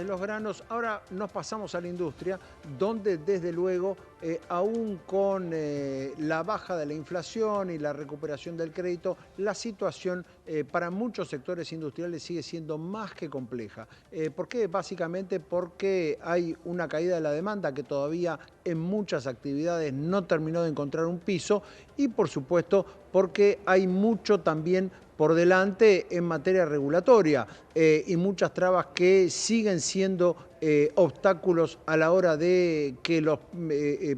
en los granos. Ahora nos pasamos a la industria, donde desde luego, aún con la baja de la inflación y la recuperación del crédito, la situación para muchos sectores industriales sigue siendo más que compleja. ¿Por qué? Básicamente porque hay una caída de la demanda que todavía en muchas actividades no terminó de encontrar un piso y por supuesto porque hay mucho también por delante en materia regulatoria y muchas trabas que siguen siendo obstáculos a la hora de que los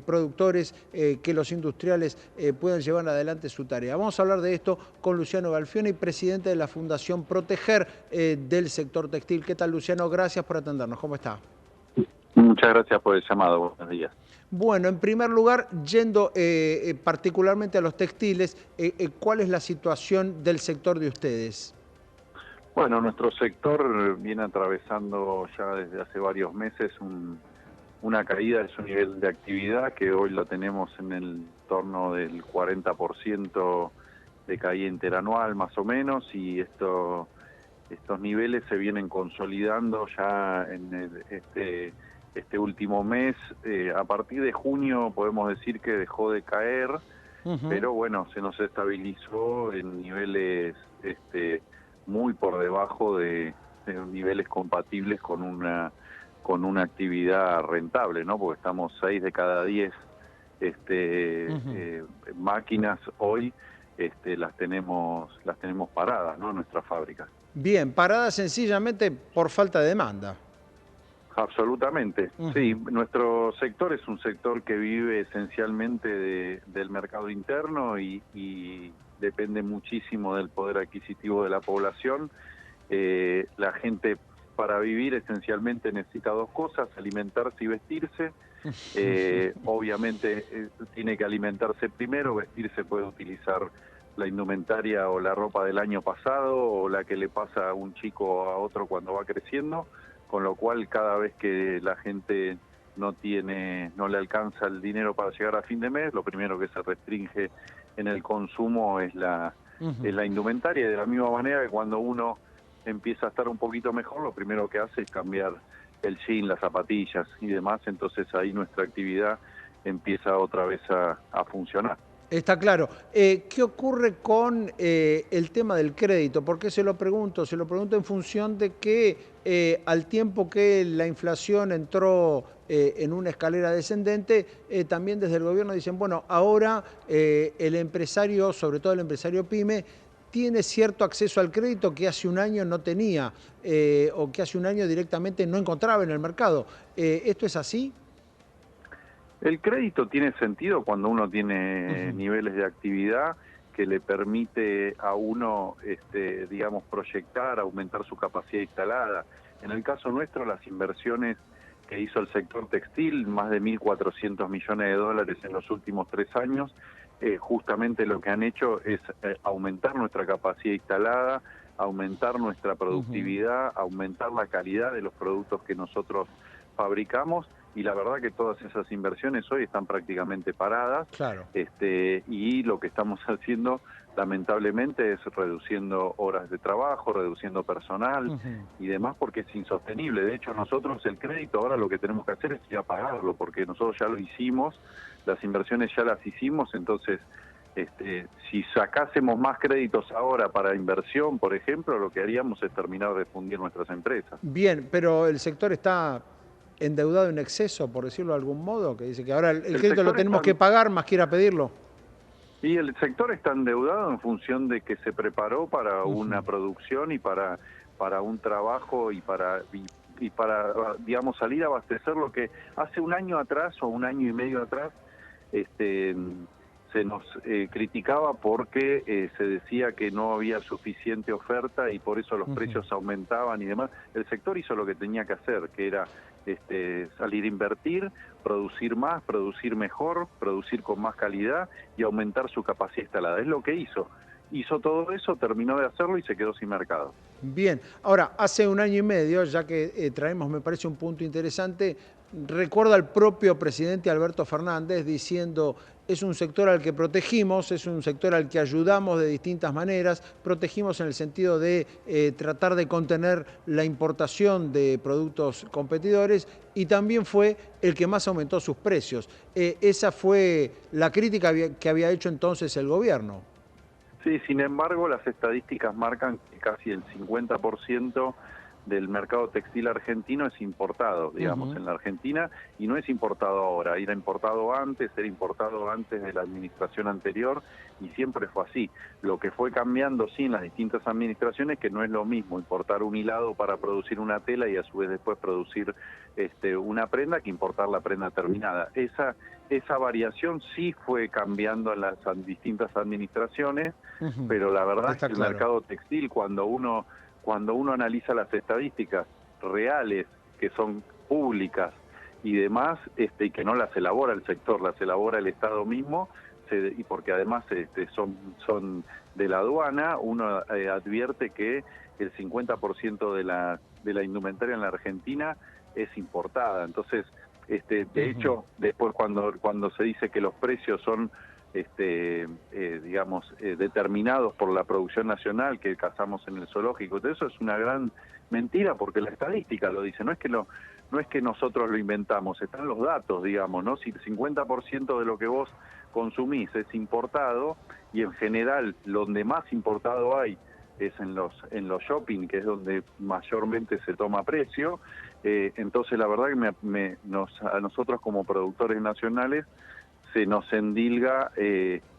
productores, que los industriales puedan llevar adelante su tarea. Vamos a hablar de esto con Luciano Galfioni, presidente de la Fundación Proteger del sector textil. ¿Qué tal, Luciano? Gracias por atendernos. ¿Cómo está? Muchas gracias por el llamado. Buenos días. Bueno, en primer lugar, yendo particularmente a los textiles, ¿cuál es la situación del sector de ustedes? Bueno, nuestro sector viene atravesando ya desde hace varios meses una caída de su nivel de actividad, que hoy lo tenemos en el torno del 40% de caída interanual más o menos, y estos niveles se vienen consolidando ya en este último mes. A partir de junio podemos decir que dejó de caer, pero bueno, se nos estabilizó en niveles muy por debajo de niveles compatibles con una actividad rentable, ¿no? Porque estamos 6 de cada 10 máquinas hoy las tenemos paradas, ¿no? En nuestras fábricas. Bien, parada sencillamente por falta de demanda. Absolutamente, sí. Nuestro sector es un sector que vive esencialmente del mercado interno y depende muchísimo del poder adquisitivo de la población. La gente para vivir esencialmente necesita dos cosas: alimentarse y vestirse. Obviamente tiene que alimentarse primero, vestirse puede utilizar la indumentaria o la ropa del año pasado o la que le pasa a un chico o a otro cuando va creciendo, con lo cual cada vez que la gente no le alcanza el dinero para llegar a fin de mes, lo primero que se restringe en el consumo es la indumentaria, y de la misma manera que cuando uno empieza a estar un poquito mejor, lo primero que hace es cambiar el jean, las zapatillas y demás. Entonces ahí nuestra actividad empieza otra vez a funcionar. Está claro. ¿Qué ocurre con el tema del crédito? ¿Por qué se lo pregunto? Se lo pregunto en función de que al tiempo que la inflación entró en una escalera descendente, también desde el gobierno dicen, bueno, ahora el empresario, sobre todo el empresario pyme, tiene cierto acceso al crédito que hace un año no tenía o que hace un año directamente no encontraba en el mercado. ¿Esto es así? El crédito tiene sentido cuando uno tiene niveles de actividad que le permite a uno, digamos, proyectar, aumentar su capacidad instalada. En el caso nuestro, las inversiones que hizo el sector textil, más de 1.400 millones de dólares en los últimos 3 años, justamente lo que han hecho es aumentar nuestra capacidad instalada, aumentar nuestra productividad, aumentar la calidad de los productos que nosotros fabricamos, y la verdad que todas esas inversiones hoy están prácticamente paradas. Claro. Y lo que estamos haciendo lamentablemente es reduciendo horas de trabajo, reduciendo personal y demás, porque es insostenible. De hecho, nosotros el crédito ahora lo que tenemos que hacer es ir a pagarlo, porque nosotros ya lo hicimos, las inversiones ya las hicimos. Entonces si sacásemos más créditos ahora para inversión, por ejemplo, lo que haríamos es terminar de fundir nuestras empresas. Bien, pero el sector está endeudado en exceso, por decirlo de algún modo, que dice que ahora el El crédito lo sector tenemos está que pagar, más que ir a pedirlo. Y el sector está endeudado en función de que se preparó para una producción y para un trabajo y para, digamos, salir a abastecer lo que hace un año atrás o un año y medio atrás se nos criticaba porque se decía que no había suficiente oferta y por eso los precios aumentaban y demás. El sector hizo lo que tenía que hacer, que era salir a invertir, producir más, producir mejor, producir con más calidad y aumentar su capacidad instalada. Es lo que hizo. Hizo todo eso, terminó de hacerlo y se quedó sin mercado. Bien, ahora, hace un año y medio, ya que traemos, me parece un punto interesante, recuerda al propio presidente Alberto Fernández diciendo, es un sector al que protegimos, es un sector al que ayudamos de distintas maneras, protegimos en el sentido de tratar de contener la importación de productos competidores y también fue el que más aumentó sus precios. Esa fue la crítica que había hecho entonces el gobierno. Sí, sin embargo, las estadísticas marcan que casi el 50% del mercado textil argentino es importado, digamos, Ujú, en la Argentina, y no es importado ahora, era importado antes de la administración anterior, y siempre fue así. Lo que fue cambiando, sí, en las distintas administraciones, que no es lo mismo importar un hilado para producir una tela y a su vez después producir una prenda que importar la prenda terminada. Esa variación sí fue cambiando en las distintas administraciones, ujú. pero la verdad es Está que el claro. mercado textil, cuando uno analiza las estadísticas reales, que son públicas y demás, y que no las elabora el sector, las elabora el Estado mismo, y porque además son de la aduana, uno advierte que el 50% de la indumentaria en la Argentina es importada. Entonces, de Ujú, hecho, después cuando se dice que los precios son digamos, determinados por la producción nacional que cazamos en el zoológico. Eso es una gran mentira porque la estadística lo dice, no es que nosotros lo inventamos, están los datos, digamos, ¿no? Si el 50% de lo que vos consumís es importado y en general donde más importado hay es en los shopping, que es donde mayormente se toma precio, entonces la verdad que a nosotros como productores nacionales se nos endilga,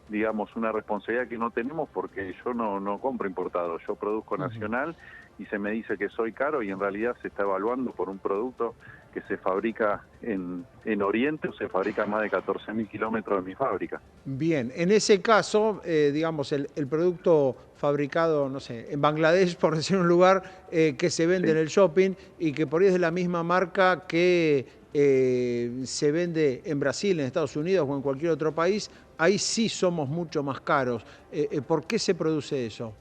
digamos, una responsabilidad que no tenemos porque yo no compro importado, yo produzco ujú. nacional y se me dice que soy caro y en realidad se está evaluando por un producto que se fabrica en Oriente o se fabrica a más de 14.000 kilómetros de mi fábrica. Bien, en ese caso, digamos, el producto fabricado, no sé, en Bangladesh, por decir un lugar, que se vende en Sí. el shopping y que por ahí es de la misma marca que se vende en Brasil, en Estados Unidos o en cualquier otro país, ahí sí somos mucho más caros. ¿Por qué se produce eso?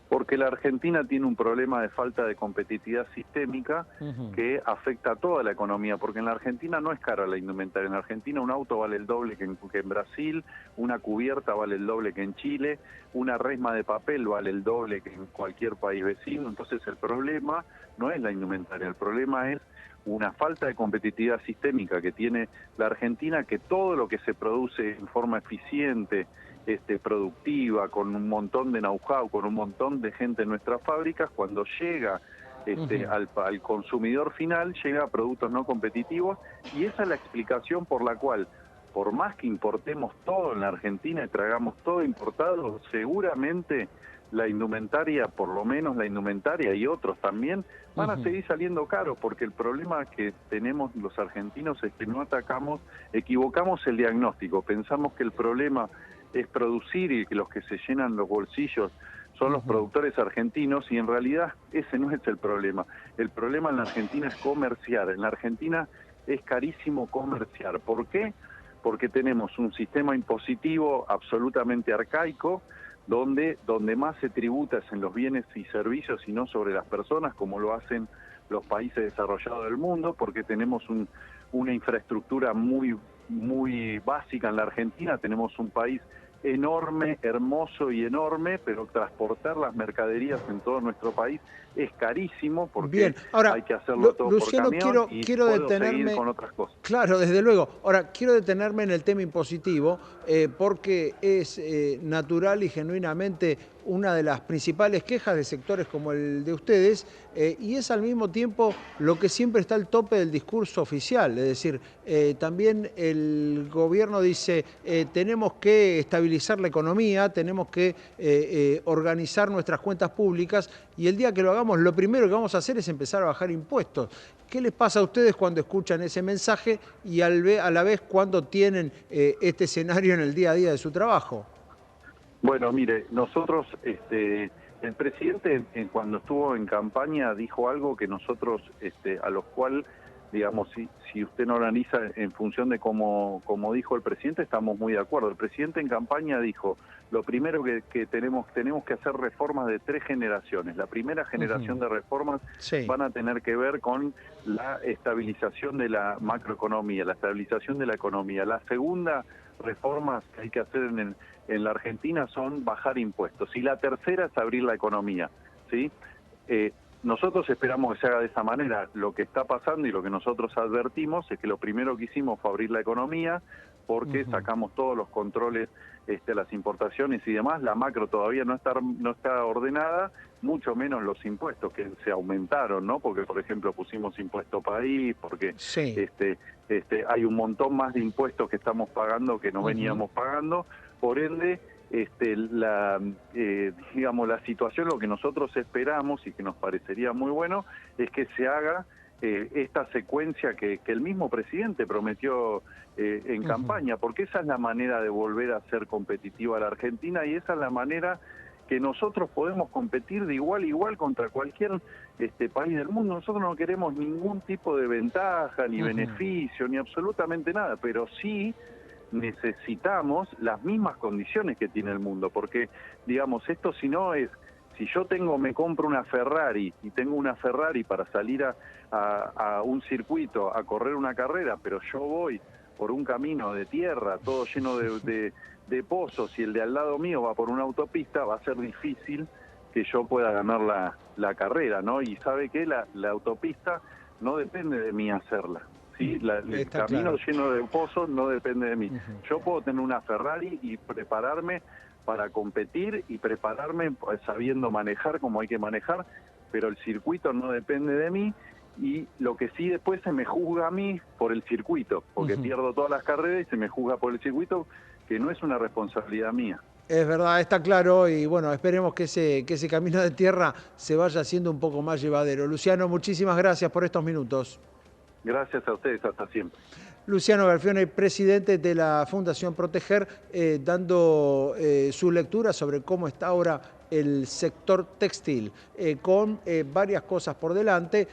Porque la Argentina tiene un problema de falta de competitividad sistémica Ujú, que afecta a toda la economía, porque en la Argentina no es cara la indumentaria. En la Argentina un auto vale el doble que en Brasil, una cubierta vale el doble que en Chile, una resma de papel vale el doble que en cualquier país vecino. Entonces el problema no es la indumentaria, el problema es una falta de competitividad sistémica que tiene la Argentina, que todo lo que se produce en forma eficiente, productiva, con un montón de know-how, con un montón de gente en nuestras fábricas, cuando llega ujú. al consumidor final, llega a productos no competitivos, y esa es la explicación por la cual, por más que importemos todo en la Argentina y tragamos todo importado, seguramente la indumentaria, por lo menos la indumentaria y otros también, van a Ujú. seguir saliendo caros, porque el problema que tenemos los argentinos es que no equivocamos el diagnóstico, pensamos que el problema es producir y que los que se llenan los bolsillos son los Ujú. productores argentinos, y en realidad ese no es el problema. El problema en la Argentina es comerciar. En la Argentina es carísimo comerciar. ¿Por qué? Porque tenemos un sistema impositivo absolutamente arcaico, donde más se tributa es en los bienes y servicios y no sobre las personas, como lo hacen los países desarrollados del mundo, porque tenemos una infraestructura muy básica en la Argentina. Tenemos un país enorme, hermoso y enorme, pero transportar las mercaderías en todo nuestro país es carísimo porque Bien, ahora, hay que hacerlo todo por Luciano, camión, quiero, y quiero puedo seguir detenerme. con otras cosas. Claro, desde luego. Ahora, quiero detenerme en el tema impositivo porque es natural y genuinamente una de las principales quejas de sectores como el de ustedes y es al mismo tiempo lo que siempre está al tope del discurso oficial. Es decir, también el gobierno dice tenemos que estabilizar la economía, tenemos que organizar nuestras cuentas públicas y el día que lo hagamos, lo primero que vamos a hacer es empezar a bajar impuestos. ¿Qué les pasa a ustedes cuando escuchan ese mensaje y a la vez cuando tienen este escenario en el día a día de su trabajo? Bueno, mire, nosotros, el presidente cuando estuvo en campaña dijo algo que nosotros, a los cual digamos, si usted no analiza en función de como dijo el presidente, estamos muy de acuerdo. El presidente en campaña dijo, lo primero que tenemos que hacer reformas de 3 generaciones. La primera generación de reformas Sí. van a tener que ver con la estabilización de la macroeconomía, la estabilización de la economía. La segunda reformas que hay que hacer en la Argentina son bajar impuestos. Y la tercera es abrir la economía, ¿sí? Nosotros esperamos que se haga de esa manera. Lo que está pasando y lo que nosotros advertimos es que lo primero que hicimos fue abrir la economía porque sacamos todos los controles, las importaciones y demás. La macro todavía no está ordenada, mucho menos los impuestos que se aumentaron, ¿no? Porque, por ejemplo, pusimos impuesto país, porque Sí. hay un montón más de impuestos que estamos pagando que no veníamos pagando. Por ende, digamos, la situación, lo que nosotros esperamos y que nos parecería muy bueno es que se haga esta secuencia que el mismo presidente prometió en campaña, porque esa es la manera de volver a ser competitiva a la Argentina y esa es la manera que nosotros podemos competir de igual a igual contra cualquier país del mundo. Nosotros no queremos ningún tipo de ventaja, ni beneficio, ni absolutamente nada, pero sí necesitamos las mismas condiciones que tiene el mundo, porque, digamos, esto si no es, si yo me compro una Ferrari y tengo una Ferrari para salir a un circuito, a correr una carrera, pero yo voy por un camino de tierra, todo lleno de pozos, y el de al lado mío va por una autopista, va a ser difícil que yo pueda ganar la carrera, ¿no? Y sabe que la autopista no depende de mí hacerla. ¿Sí? El camino lleno de pozos no depende de mí. Yo puedo tener una Ferrari y prepararme para competir y prepararme sabiendo manejar como hay que manejar, pero el circuito no depende de mí y lo que sí después se me juzga a mí por el circuito, porque pierdo todas las carreras y se me juzga por el circuito, que no es una responsabilidad mía. Es verdad, está claro y bueno, esperemos que ese camino de tierra se vaya haciendo un poco más llevadero. Luciano, muchísimas gracias por estos minutos. Gracias a ustedes, hasta siempre. Luciano Garfione, presidente de la Fundación Proteger, dando su lectura sobre cómo está ahora el sector textil, con varias cosas por delante.